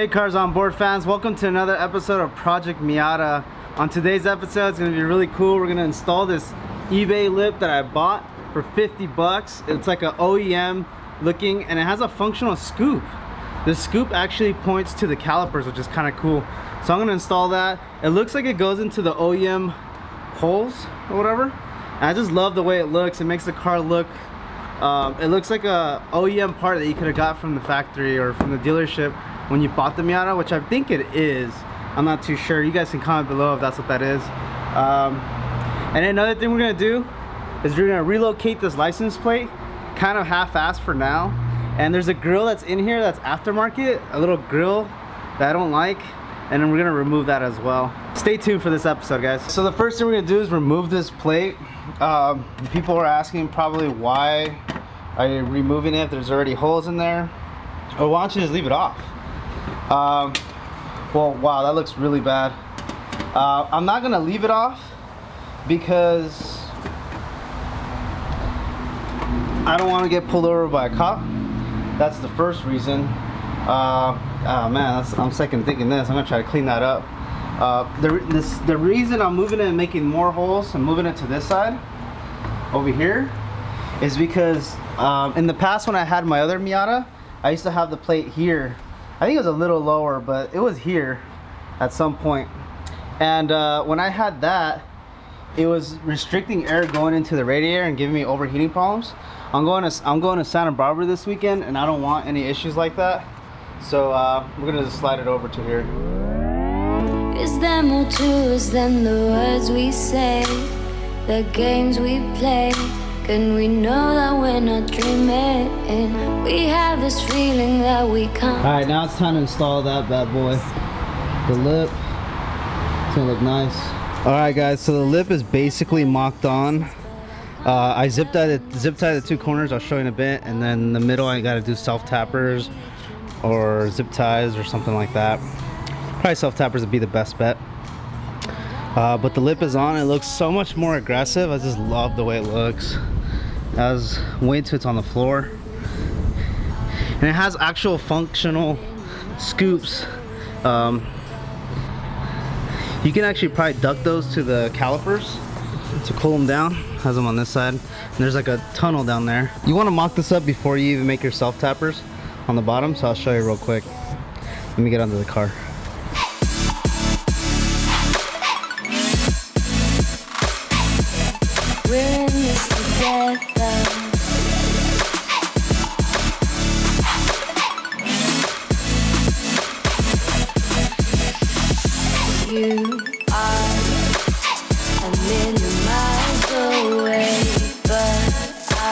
Hey Cars on Board fans, welcome to another episode of Project Miata. On today's episode, it's gonna be really cool. We're gonna install this eBay lip that I bought for 50 bucks. It's like an OEM looking, and it has a functional scoop. The scoop actually points to the calipers, which is kind of cool. So I'm gonna install that. It looks like it goes into the OEM holes or whatever. And I just love the way it looks. It makes the car look, it looks like a OEM part that you could have got from the factory or from the dealership when you bought the Miata, which I think it is. I'm not too sure. You guys can comment below if that's what that is. And then another thing we're gonna do is we're gonna relocate this license plate, kind of half-assed for now. And there's a grill that's in here that's aftermarket, a little grill that I don't like, and then we're gonna remove that as well. Stay tuned for this episode, guys. So the first thing we're gonna do is remove this plate. People are asking probably why are you removing it if there's already holes in there, or why don't you just leave it off? Well, wow, that looks really bad. I'm not gonna leave it off because I don't want to get pulled over by a cop. That's the first reason. Oh man, I'm second thinking this. I'm gonna try to clean that up. The reason I'm moving it and making more holes and moving it to this side over here is because in the past when I had my other Miata, I used to have the plate here. I think it was a little lower, but it was here at some point. And when I had that, it was restricting air going into the radiator and giving me overheating problems. I'm going to Santa Barbara this weekend, and I don't want any issues like that. So we're gonna just slide it over to here. Is there more to us than the words we say, the games we play? Can we know that we're not dreaming? We have this feeling that we can't. All right, now it's time to install that bad boy. The lip, it's gonna look nice. All right, guys, so the lip is basically mocked on. I zip tie the two corners. I'll show you in a bit, and then in the middle I gotta do self tappers or zip ties or something like that. Probably self tappers would be the best bet. But the lip is on. It looks so much more aggressive. I just love the way it looks. As wait till it's on the floor, and it has actual functional scoops. You can actually probably duck those to the calipers to cool them down. Has them on this side, and there's like a tunnel down there. You want to mock this up before you even make your self tappers on the bottom, so I'll show you real quick. Let me get under the car. We're in this together. You are a million miles away, but I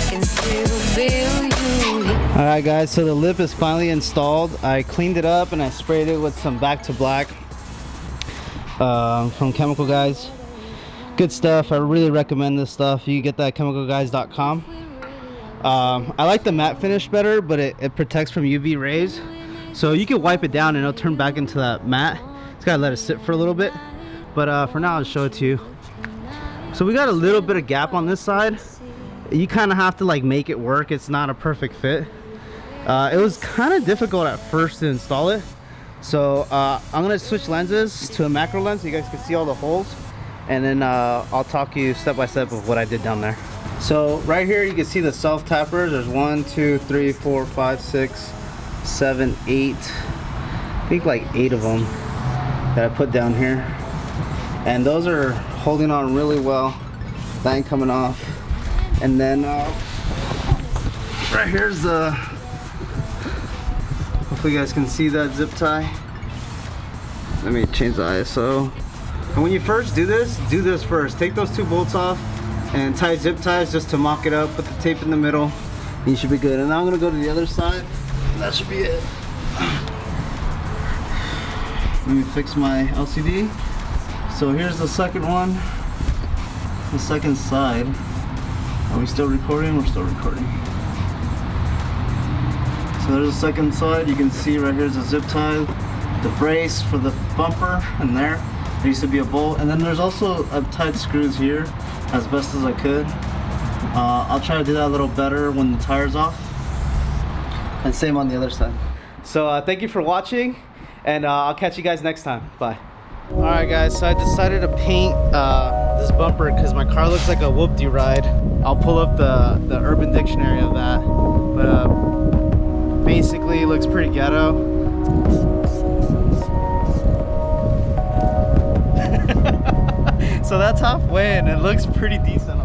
can still feel you. All right, guys, so the lip is finally installed. I cleaned it up and I sprayed it with some Back to Black from Chemical Guys. Good stuff. I really recommend this stuff. You can get that at chemicalguys.com. I like the matte finish better, but it protects from UV rays, so you can wipe it down and it'll turn back into that matte. Just gotta let it sit for a little bit, but for now I'll show it to you. So we got a little bit of gap on this side. You kind of have to like make it work. It's not a perfect fit. It was kind of difficult at first to install it, so I'm gonna switch lenses to a macro lens so you guys can see all the holes, and then I'll talk you step by step of what I did down there. So right here you can see the self tappers. There's 1, 2, 3, 4, 5, 6, 7, 8. I think like 8 of them that I put down here, and those are holding on really well. That ain't coming off. And then right here's the, hopefully you guys can see that zip tie. Let me change the ISO. And when you first do this first. Take those 2 bolts off and tie zip ties just to mock it up. Put the tape in the middle and you should be good. And now I'm gonna go to the other side. That should be it. Let me fix my LCD. So here's the second one, the second side. Are we still recording? We're still recording. So there's the second side. You can see right here's a zip tie, the brace for the bumper, and there used to be a bolt. And then there's also tight screws here as best as I could. I'll try to do that a little better when the tire's off. And same on the other side. So thank you for watching, and I'll catch you guys next time. Bye. Alright guys, so I decided to paint this bumper because my car looks like a whoop-de-ride. I'll pull up the Urban Dictionary of that. But basically it looks pretty ghetto. So that's halfway and it looks pretty decent.